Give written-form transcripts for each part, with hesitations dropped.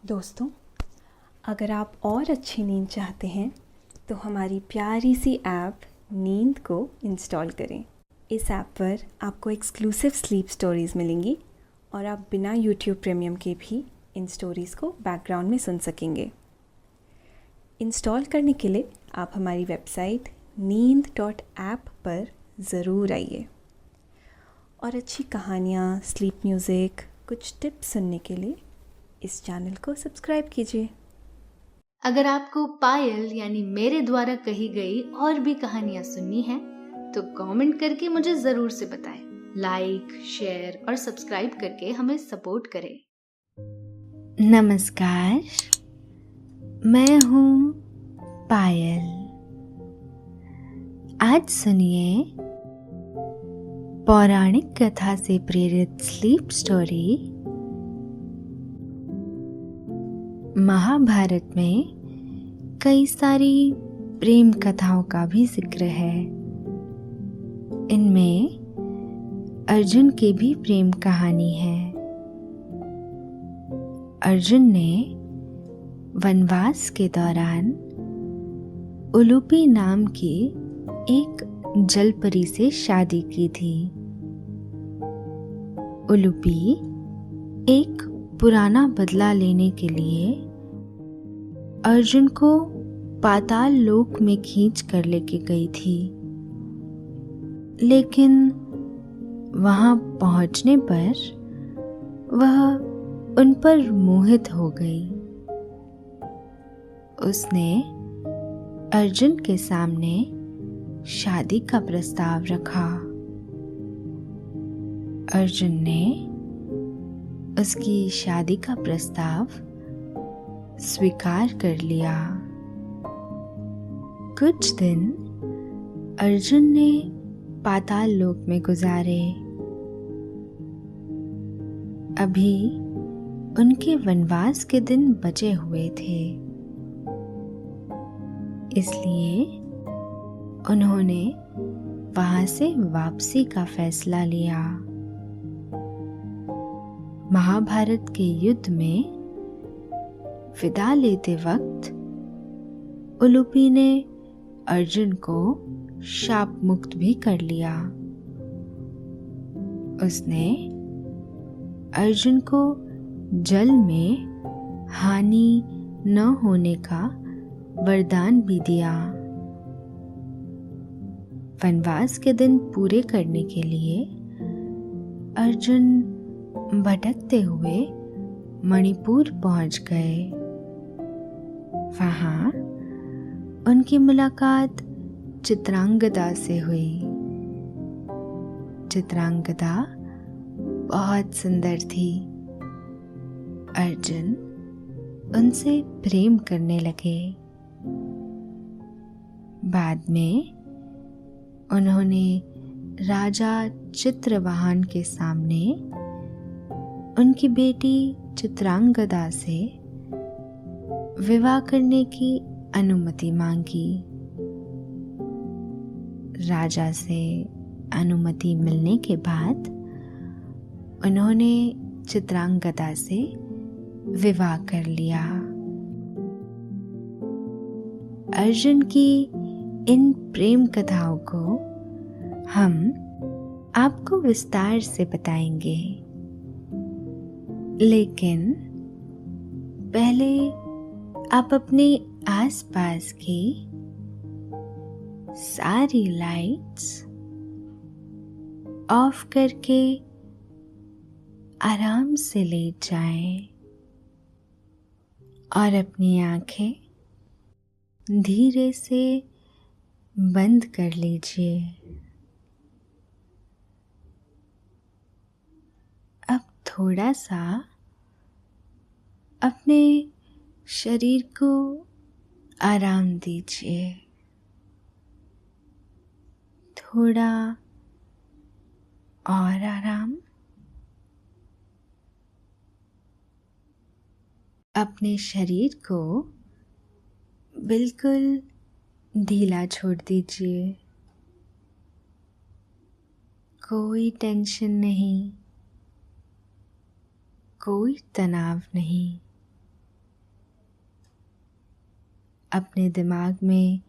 दोस्तों, अगर आप और अच्छी नींद चाहते हैं तो हमारी प्यारी सी ऐप नींद को इंस्टॉल करें। इस ऐप पर आपको एक्सक्लूसिव स्लीप स्टोरीज़ मिलेंगी और आप बिना यूट्यूब प्रीमियम के भी इन स्टोरीज़ को बैकग्राउंड में सुन सकेंगे। इंस्टॉल करने के लिए आप हमारी वेबसाइट neend.app पर ज़रूर आइए और अच्छी कहानियाँ, स्लीप म्यूज़िक, कुछ टिप्स सुनने के लिए इस चैनल को सब्सक्राइब कीजिए। अगर आपको पायल यानी मेरे द्वारा कही गई और भी कहानियां सुननी है तो कमेंट करके मुझे जरूर से बताएं। लाइक, शेयर और सब्सक्राइब करके हमें सपोर्ट करें। नमस्कार, मैं हूँ पायल। आज सुनिए पौराणिक कथा से प्रेरित स्लीप स्टोरी। महाभारत में कई सारी प्रेम कथाओं का भी जिक्र है। इनमें अर्जुन की भी प्रेम कहानी है। अर्जुन ने वनवास के दौरान उलूपी नाम की एक जलपरी से शादी की थी। उलूपी एक पुराना बदला लेने के लिए अर्जुन को पाताल लोक में खींच कर लेके गई थी, लेकिन वहां पहुंचने पर वह उन पर मोहित हो गई। उसने अर्जुन के सामने शादी का प्रस्ताव रखा। अर्जुन ने उसकी शादी का प्रस्ताव स्वीकार कर लिया। कुछ दिन अर्जुन ने पाताल लोक में गुजारे। अभी उनके वनवास के दिन बचे हुए थे, इसलिए उन्होंने वहां से वापसी का फैसला लिया। महाभारत के युद्ध में विदा लेते वक्त उलूपी ने अर्जुन को शाप मुक्त भी कर लिया। उसने अर्जुन को जल में हानि न होने का वरदान भी दिया। वनवास के दिन पूरे करने के लिए अर्जुन भटकते हुए मणिपुर पहुंच गए। वहां उनकी मुलाकात चित्रांगदा से हुई। चित्रांगदा बहुत सुंदर थी। अर्जुन उनसे प्रेम करने लगे। बाद में उन्होंने राजा चित्रवाहन के सामने उनकी बेटी चित्रांगदा से विवाह करने की अनुमति मांगी। राजा से अनुमति मिलने के बाद उन्होंने चित्रांगदा से विवाह कर लिया। अर्जुन की इन प्रेम कथाओं को हम आपको विस्तार से बताएंगे, लेकिन पहले आप अपने आसपास की सारी लाइट्स ऑफ करके आराम से लेट जाएं और अपनी आंखें धीरे से बंद कर लीजिए। अब थोड़ा सा अपने शरीर को आराम दीजिए। थोड़ा और आराम। अपने शरीर को बिल्कुल ढीला छोड़ दीजिए। कोई टेंशन नहीं, कोई तनाव नहीं। अपने दिमाग में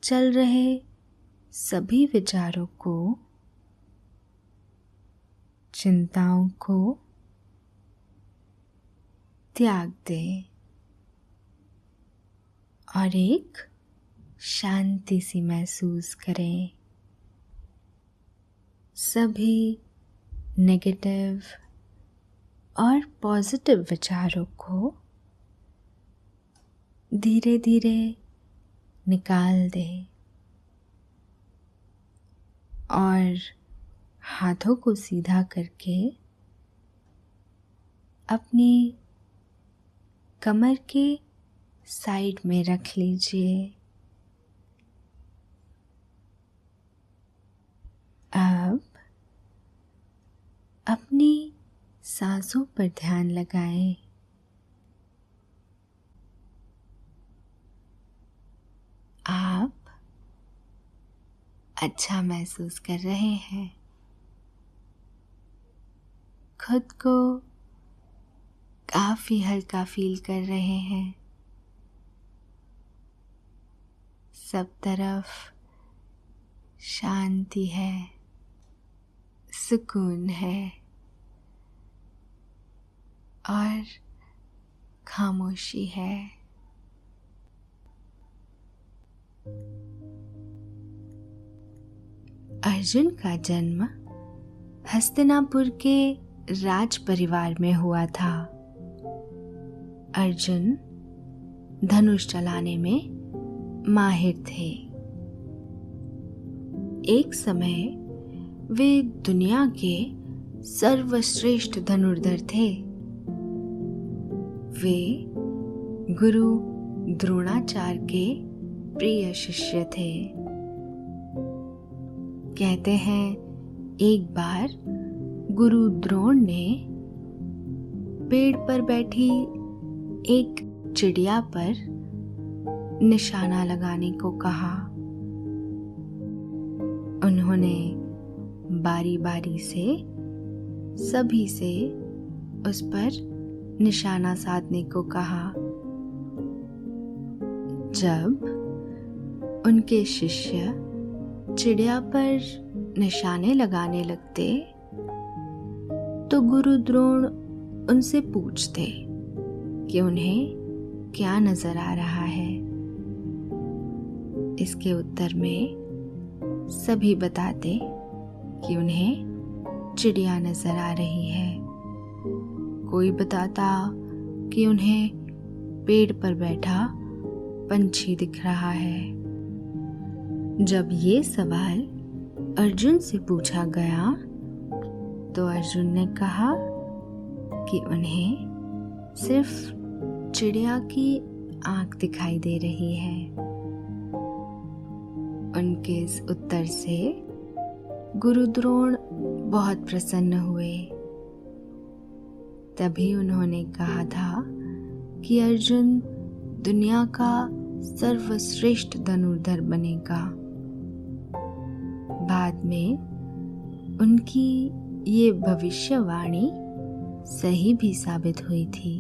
चल रहे सभी विचारों को, चिंताओं को त्याग दें और एक शांति सी महसूस करें। सभी नेगेटिव और पॉजिटिव विचारों को धीरे धीरे निकाल दें और हाथों को सीधा करके अपनी कमर के साइड में रख लीजिए। अब अपनी सांसों पर ध्यान लगाएं। आप अच्छा महसूस कर रहे हैं, खुद को काफी हल्का फील कर रहे हैं। सब तरफ शांति है, सुकून है और खामोशी है। अर्जुन का जन्म हस्तिनापुर के राज परिवार में हुआ था। अर्जुन धनुष चलाने में माहिर थे। एक समय वे दुनिया के सर्वश्रेष्ठ धनुर्धर थे। वे गुरु द्रोणाचार्य के प्रिय शिष्य थे। कहते हैं एक बार गुरु द्रोण ने पेड़ पर बैठी एक चिड़िया पर निशाना लगाने को कहा। उन्होंने बारी बारी से सभी से उस पर निशाना साधने को कहा। जब उनके शिष्य चिड़िया पर निशाने लगाने लगते तो गुरु द्रोण उनसे पूछते कि उन्हें क्या नजर आ रहा है। इसके उत्तर में सभी बताते कि उन्हें चिड़िया नजर आ रही है। कोई बताता कि उन्हें पेड़ पर बैठा पंछी दिख रहा है। जब ये सवाल अर्जुन से पूछा गया तो अर्जुन ने कहा कि उन्हें सिर्फ चिड़िया की आंख दिखाई दे रही है। उनके इस उत्तर से गुरु द्रोण बहुत प्रसन्न हुए। तभी उन्होंने कहा था कि अर्जुन दुनिया का सर्वश्रेष्ठ धनुर्धर बनेगा। बाद में उनकी ये भविष्यवाणी सही भी साबित हुई थी।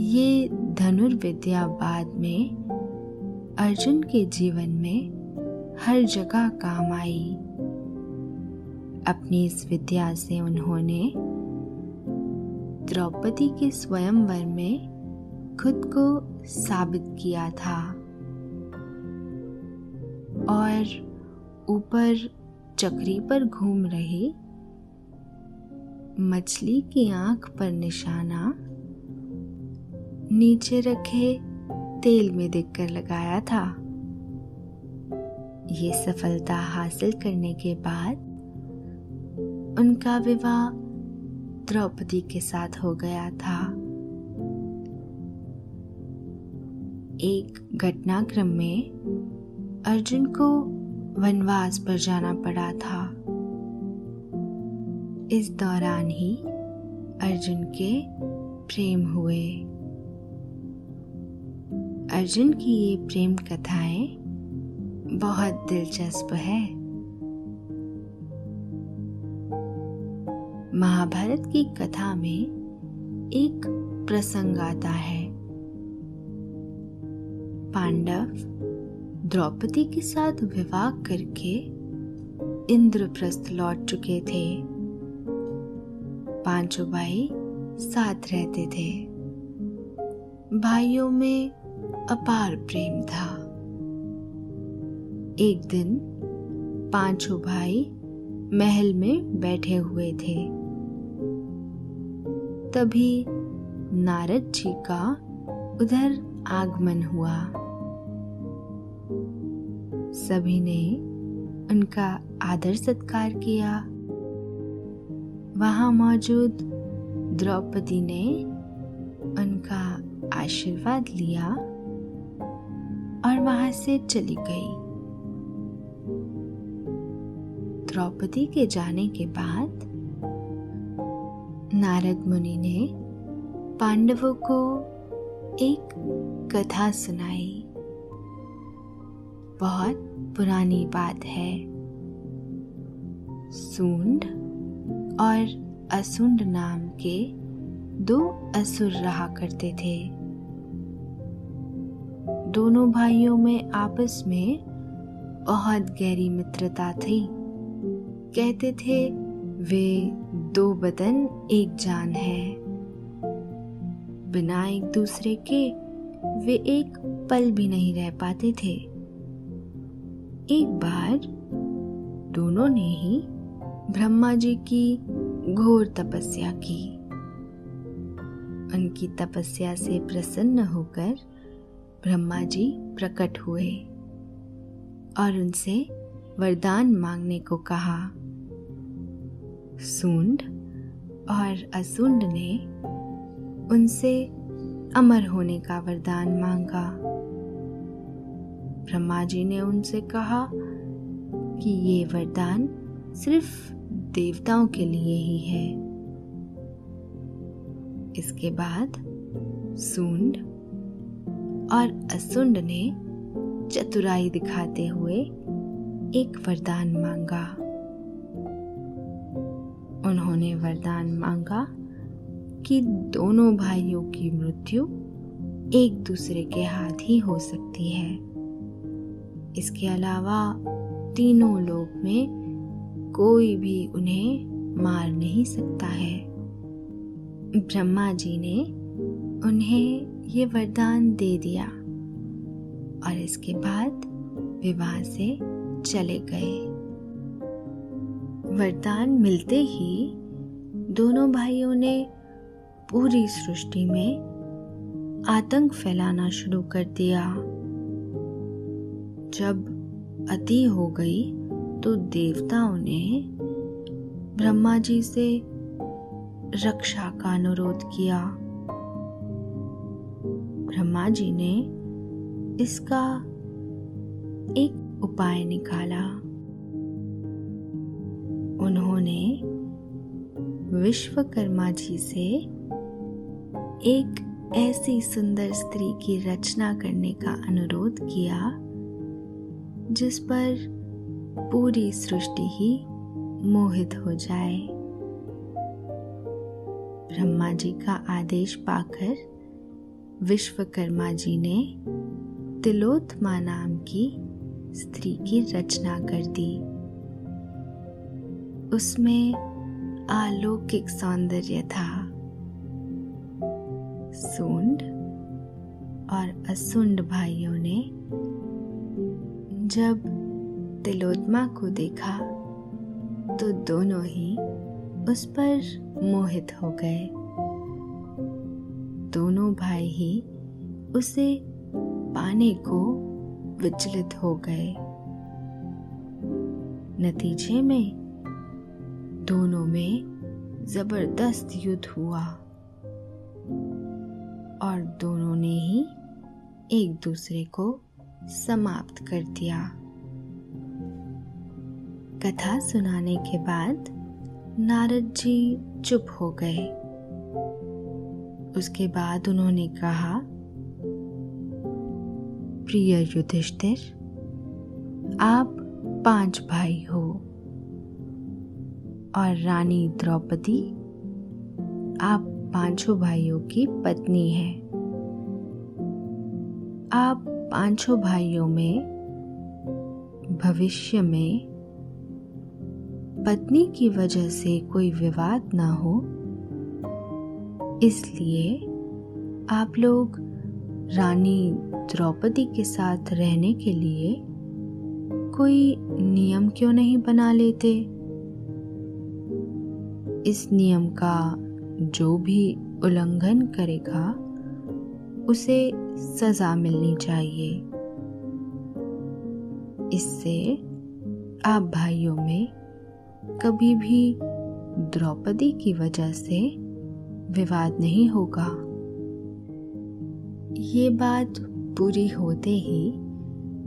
ये धनुर्विद्या बाद में अर्जुन के जीवन में हर जगह काम आई। अपनी इस विद्या से उन्होंने द्रौपदी के स्वयंवर में खुद को साबित किया था और ऊपर चक्री पर घूम रही मछली की आंख पर निशाना नीचे रखे तेल में देखकर लगाया था। ये सफलता हासिल करने के बाद उनका विवाह द्रौपदी के साथ हो गया था। एक घटनाक्रम में अर्जुन को वनवास पर जाना पड़ा था। इस दौरान ही अर्जुन के प्रेम हुए। अर्जुन की ये प्रेम कथाएं बहुत दिलचस्प है। महाभारत की कथा में एक प्रसंग आता है। पांडव द्रौपदी के साथ विवाह करके इंद्रप्रस्थ लौट चुके थे। पांचों भाई साथ रहते थे। भाइयों में अपार प्रेम था। एक दिन पांचों भाई महल में बैठे हुए थे। तभी नारद जी का उधर आगमन हुआ। सभी ने उनका आदर सत्कार किया। वहां मौजूद द्रौपदी ने उनका आशीर्वाद लिया और वहां से चली गई। द्रौपदी के जाने के बाद नारद मुनि ने पांडवों को एक कथा सुनाई। बहुत पुरानी बात है। सूंड और असुंड नाम के दो असुर रहा करते थे। दोनों भाइयों में आपस में बहुत गहरी मित्रता थी। कहते थे वे दो बदन एक जान है। बिना एक दूसरे के वे एक पल भी नहीं रह पाते थे। एक बार दोनों ने ही ब्रह्मा जी की घोर तपस्या की। उनकी तपस्या से प्रसन्न होकर ब्रह्मा जी प्रकट हुए और उनसे वरदान मांगने को कहा। सूंड और असुंड ने उनसे अमर होने का वरदान मांगा। ब्रह्मा जी ने उनसे कहा कि ये वरदान सिर्फ देवताओं के लिए ही है। इसके बाद सूंड और असुंड ने चतुराई दिखाते हुए एक वरदान मांगा। उन्होंने वरदान मांगा कि दोनों भाइयों की मृत्यु एक दूसरे के हाथ ही हो सकती है। इसके अलावा तीनों लोक में कोई भी उन्हें मार नहीं सकता है। ब्रह्मा जी ने उन्हें ये वरदान दे दिया और इसके बाद विवाह से चले गए। वरदान मिलते ही दोनों भाइयों ने पूरी सृष्टि में आतंक फैलाना शुरू कर दिया। जब अति हो गई तो देवताओं ने ब्रह्मा जी से रक्षा का अनुरोध किया। ब्रह्मा जी ने इसका एक उपाय निकाला। उन्होंने विश्वकर्मा जी से एक ऐसी सुंदर स्त्री की रचना करने का अनुरोध किया जिस पर पूरी सृष्टि ही मोहित हो जाए। ब्रह्मा जी का आदेश पाकर विश्वकर्मा जी ने तिलोत्तमा नाम की स्त्री की रचना कर दी। उसमें अलौकिक सौंदर्य था। सूंड और असुंड भाइयों ने जब तिलोत्तमा को देखा तो दोनों ही उस पर मोहित हो गए। दोनों भाई ही उसे पाने को विचलित हो गए। नतीजे में दोनों में जबरदस्त युद्ध हुआ और दोनों ने ही एक दूसरे को समाप्त कर दिया। कथा सुनाने के बाद नारद जी चुप हो गए। उसके बाद उन्होंने कहा, प्रिय युधिष्ठिर, आप 5 भाई हो और रानी द्रौपदी, आप पांचों भाइयों की पत्नी है। आप पांचों भाइयों में भविष्य में पत्नी की वजह से कोई विवाद ना हो, इसलिए आप लोग रानी द्रौपदी के साथ रहने के लिए कोई नियम क्यों नहीं बना लेते? इस नियम का जो भी उल्लंघन करेगा उसे सजा मिलनी चाहिए। इससे आप भाइयों में कभी भी द्रौपदी की वजह से विवाद नहीं होगा। ये बात पूरी होते ही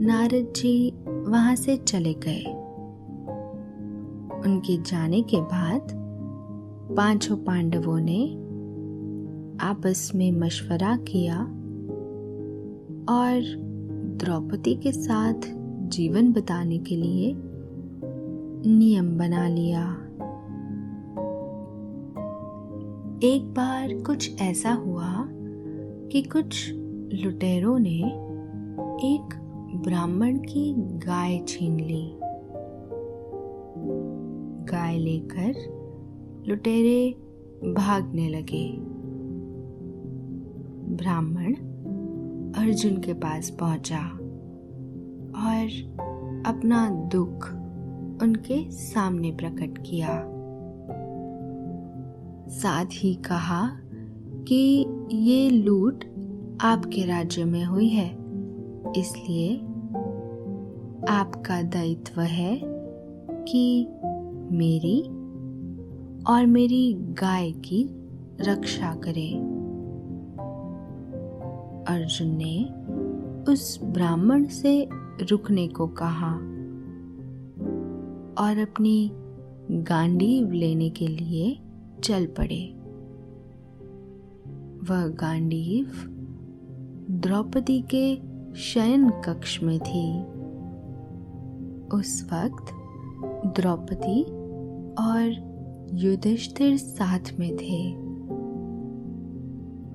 नारद जी वहां से चले गए। उनके जाने के बाद पांचों पांडवों ने आपस में मशवरा किया और द्रौपदी के साथ जीवन बिताने के लिए नियम बना लिया। एक बार कुछ ऐसा हुआ कि कुछ लुटेरों ने एक ब्राह्मण की गाय छीन ली। गाय लेकर लुटेरे भागने लगे। ब्राह्मण अर्जुन के पास पहुंचा और अपना दुख उनके सामने प्रकट किया। साथ ही कहा कि ये लूट आपके राज्य में हुई है, इसलिए आपका दायित्व है कि मेरी और मेरी गाय की रक्षा करें। अर्जुन ने उस ब्राह्मण से रुकने को कहा और अपनी गांडीव लेने के लिए चल पड़े। वह गांडीव द्रौपदी के शयन कक्ष में थी। उस वक्त द्रौपदी और युधिष्ठिर साथ में थे।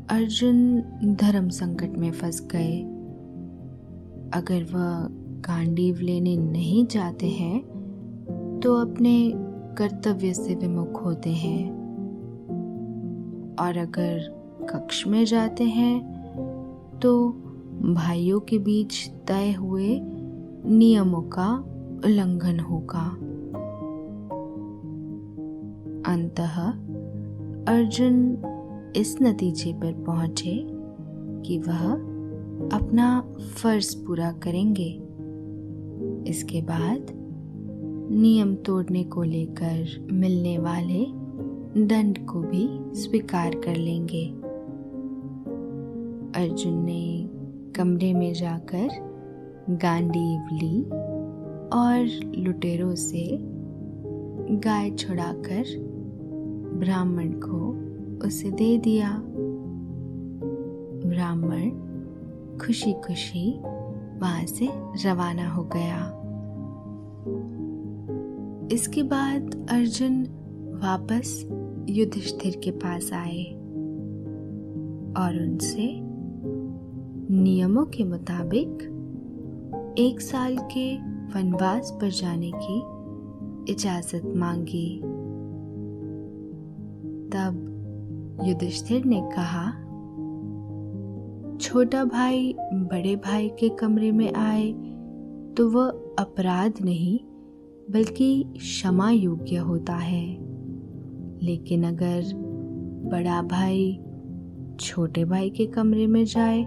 अर्जुन धर्म संकट में फंस गए। अगर वह गांडीव लेने नहीं जाते हैं तो अपने कर्तव्य से विमुख होते हैं, और अगर कक्ष में जाते हैं तो भाइयों के बीच तय हुए नियमों का उल्लंघन होगा। अंततः अर्जुन इस नतीजे पर पहुंचे कि वह अपना फर्ज पूरा करेंगे। इसके बाद नियम तोड़ने को लेकर मिलने वाले दंड को भी स्वीकार कर लेंगे। अर्जुन ने कमरे में जाकर गांडीव ली और लुटेरों से गाय छुड़ाकर ब्राह्मण को उसे दे दिया। ब्राह्मण खुशी खुशी वहां से रवाना हो गया। इसके बाद अर्जुन वापस युधिष्ठिर के पास आए और उनसे नियमों के मुताबिक 1 साल के वनवास पर जाने की इजाजत मांगी। तब युधिष्ठिर ने कहा, छोटा भाई बड़े भाई के कमरे में आए तो वह अपराध नहीं बल्कि क्षमा योग्य होता है, लेकिन अगर बड़ा भाई छोटे भाई के कमरे में जाए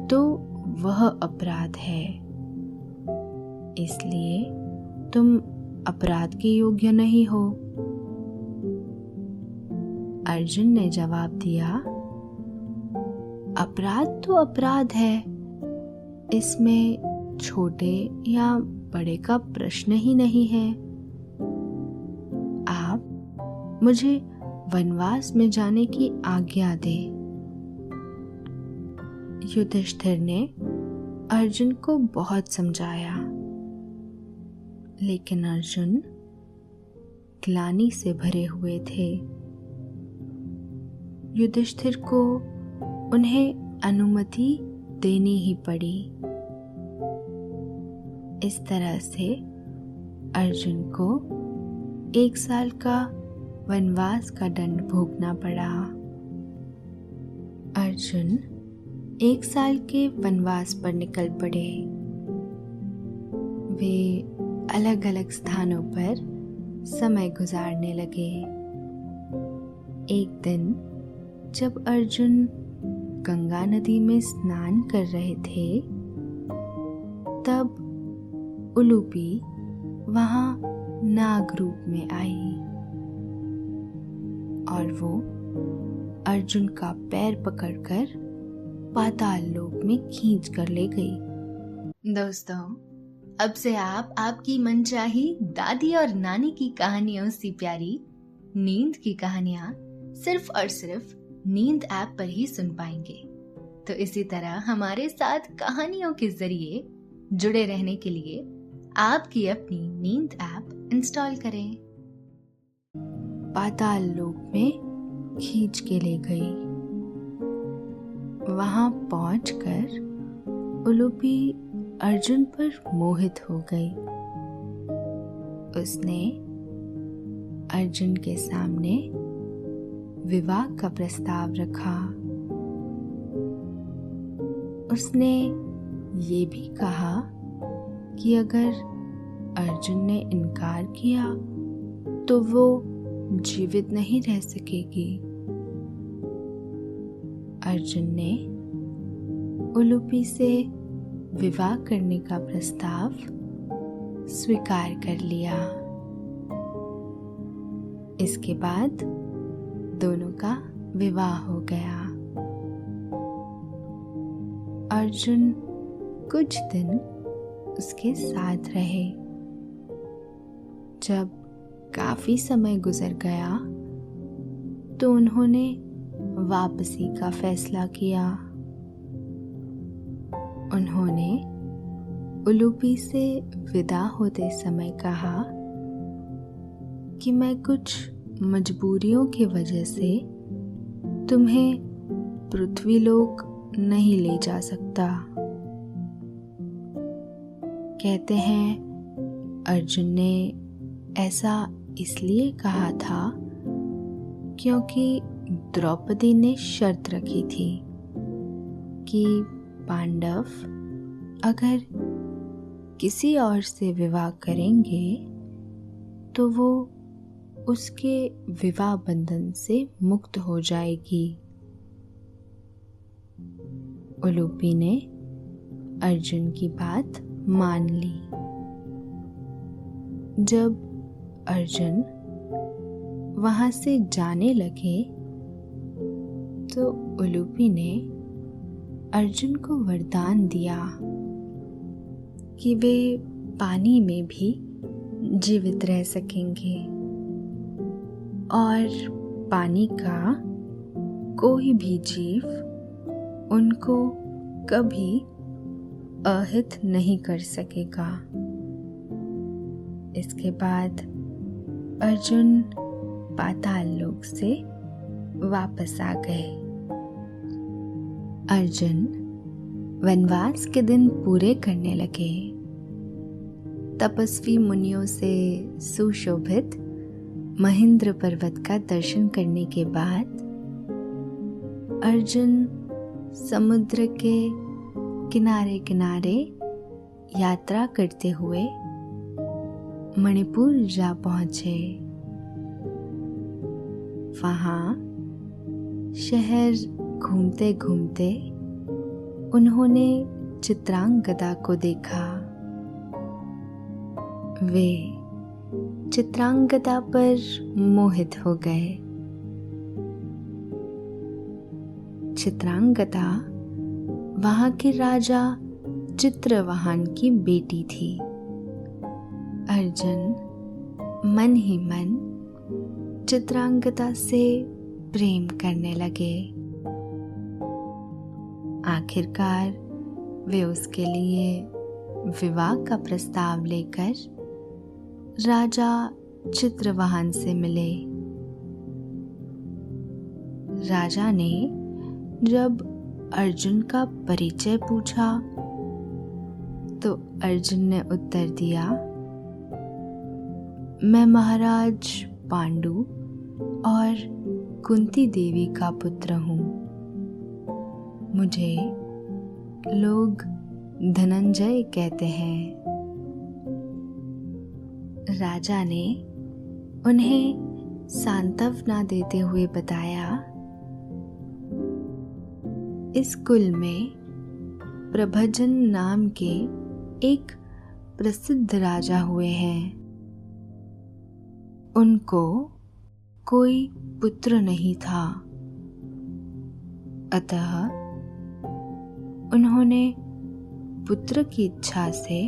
तो वह अपराध है। इसलिए तुम अपराध के योग्य नहीं हो। अर्जुन ने जवाब दिया, अपराध तो अपराध है, इसमें छोटे या बड़े का प्रश्न ही नहीं है। आप मुझे वनवास में जाने की आज्ञा दे। युधिष्ठिर ने अर्जुन को बहुत समझाया, लेकिन अर्जुन ग्लानि से भरे हुए थे। युधिष्ठिर को उन्हें अनुमति देनी ही पड़ी। इस तरह से अर्जुन को 1 साल का वनवास का दंड भोगना पड़ा। अर्जुन 1 साल के वनवास पर निकल पड़े। वे अलग अलग स्थानों पर समय गुजारने लगे। एक दिन जब अर्जुन गंगा नदी में स्नान कर रहे थे, तब उलूपी वहां नाग रूप में आई और वो अर्जुन का पैर पकड़कर पाताल लोक में खींच कर ले गई। दोस्तों, अब से आप आपकी मनचाही दादी और नानी की कहानियों से प्यारी नींद की कहानियां सिर्फ और सिर्फ नींद ऐप पर ही सुन पाएंगे। तो इसी तरह हमारे साथ कहानियों के जरिए जुड़े रहने के लिए आपकी अपनी नींद ऐप इंस्टॉल करें। पाताल लोक में खींच के ले गई। वहां पहुंचकर उलूपी अर्जुन पर मोहित हो गई। उसने अर्जुन के सामने विवाह का प्रस्ताव रखा। उसने ये भी कहा कि अगर अर्जुन ने इनकार किया तो वो जीवित नहीं रह सकेगी। अर्जुन ने उलूपी से विवाह करने का प्रस्ताव स्वीकार कर लिया। इसके बाद दोनों का विवाह हो गया। अर्जुन कुछ दिन उसके साथ रहे। जब काफी समय गुजर गया तो उन्होंने वापसी का फैसला किया। उन्होंने उलूपी से विदा होते समय कहा कि मैं कुछ मजबूरियों की वजह से तुम्हें पृथ्वीलोक नहीं ले जा सकता। कहते हैं अर्जुन ने ऐसा इसलिए कहा था क्योंकि द्रौपदी ने शर्त रखी थी कि पांडव अगर किसी और से विवाह करेंगे तो वो उसके विवाह बंधन से मुक्त हो जाएगी। उलूपी ने अर्जुन की बात मान ली। जब अर्जुन वहां से जाने लगे तो उलूपी ने अर्जुन को वरदान दिया कि वे पानी में भी जीवित रह सकेंगे और पानी का कोई भी जीव उनको कभी अहित नहीं कर सकेगा। इसके बाद अर्जुन पाताल लोक से वापस आ गए। अर्जुन वनवास के दिन पूरे करने लगे। तपस्वी मुनियों से सुशोभित महेंद्र पर्वत का दर्शन करने के बाद अर्जुन समुद्र के किनारे किनारे यात्रा करते हुए मणिपुर जा पहुंचे। वहां शहर घूमते घूमते उन्होंने चित्रांगदा को देखा। वे चित्रांगदा पर मोहित हो गए। चित्रांगदा वहां के राजा चित्रवाहन की बेटी थी। अर्जुन मन ही मन चित्रांगदा से प्रेम करने लगे। आखिरकार वे उसके लिए विवाह का प्रस्ताव लेकर राजा चित्रवाहन से मिले। राजा ने जब अर्जुन का परिचय पूछा तो अर्जुन ने उत्तर दिया, मैं महाराज पांडु और कुंती देवी का पुत्र हूँ। मुझे लोग धनंजय कहते हैं। राजा ने उन्हें सांत्वना देते हुए बताया, इस कुल में प्रभजन नाम के एक प्रसिद्ध राजा हुए हैं। उनको कोई पुत्र नहीं था, अतः उन्होंने पुत्र की इच्छा से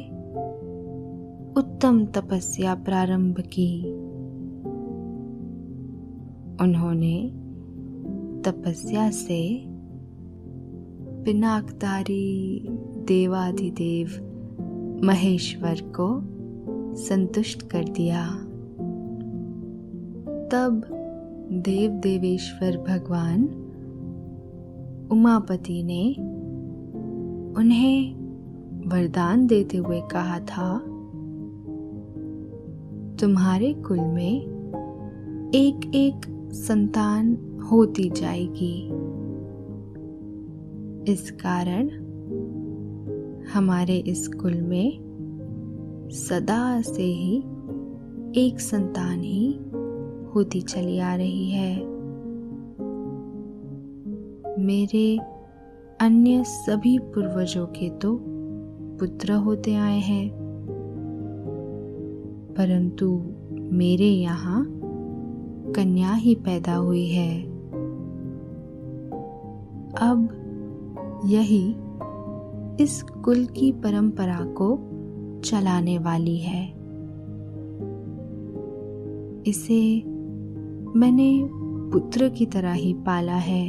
उत्तम तपस्या प्रारंभ की। उन्होंने तपस्या से पिनाकधारी देवाधिदेव महेश्वर को संतुष्ट कर दिया। तब देव देवेश्वर भगवान उमापति ने उन्हें वरदान देते हुए कहा था, तुम्हारे कुल में एक एक संतान होती जाएगी। इस कारण हमारे इस कुल में सदा से ही एक संतान ही होती चली आ रही है। मेरे अन्य सभी पूर्वजों के तो पुत्र होते आए हैं, परंतु मेरे यहाँ कन्या ही पैदा हुई है। अब यही इस कुल की परंपरा को चलाने वाली है। इसे मैंने पुत्र की तरह ही पाला है,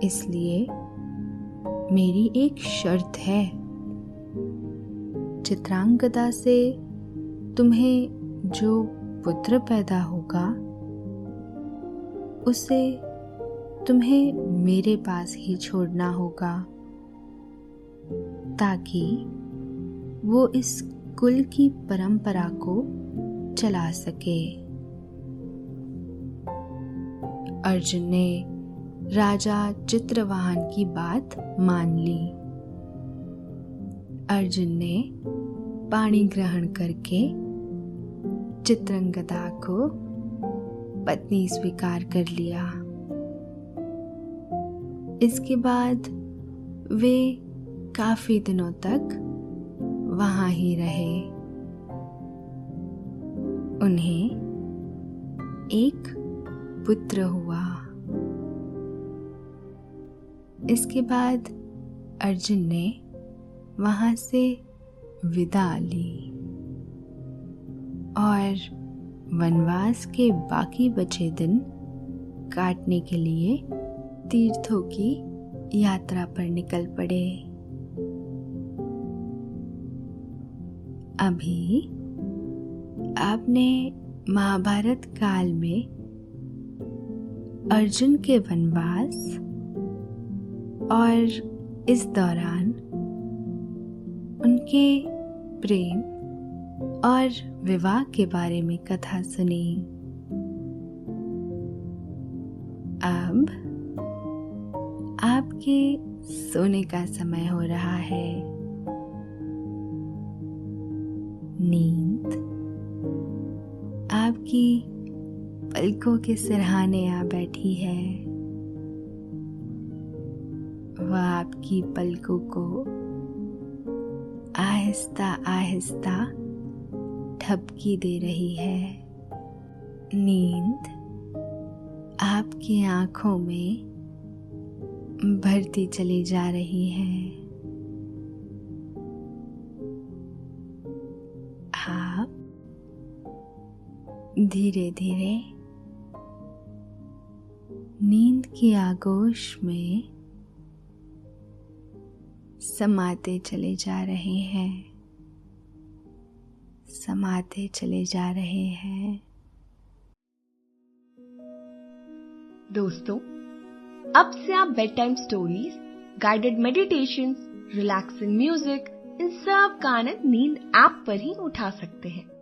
इसलिए मेरी एक शर्त है, चित्रांगदा से तुम्हें जो पुत्र पैदा होगा उसे तुम्हें मेरे पास ही छोड़ना होगा, ताकि वो इस कुल की परंपरा को चला सके। अर्जुन ने राजा चित्रवाहन की बात मान ली। अर्जुन ने पाणी ग्रहण करके चित्रांगदा को पत्नी स्वीकार कर लिया। इसके बाद वे काफी दिनों तक वहां ही रहे। उन्हें एक पुत्र हुआ। इसके बाद अर्जुन ने वहां से विदा ली और वनवास के बाकी बचे दिन काटने के लिए तीर्थों की यात्रा पर निकल पड़े। अभी आपने महाभारत काल में अर्जुन के वनवास और इस दौरान उनके प्रेम और विवाह के बारे में कथा सुनी। अब आपके सोने का समय हो रहा है। नींद आपकी पलकों के सिरहाने आ बैठी है। वह आपकी पलकों को आहिस्ता आहिस्ता ठपकी दे रही है। नींद आपकी आंखों में भरती चली जा रही है। आप धीरे धीरे नींद की आगोश में समाते चले जा रहे हैं, समाते चले जा रहे हैं। दोस्तों, अब से आप bed time stories, guided meditations, relaxing music, इन सब का आनंद नींद ऐप पर ही उठा सकते हैं।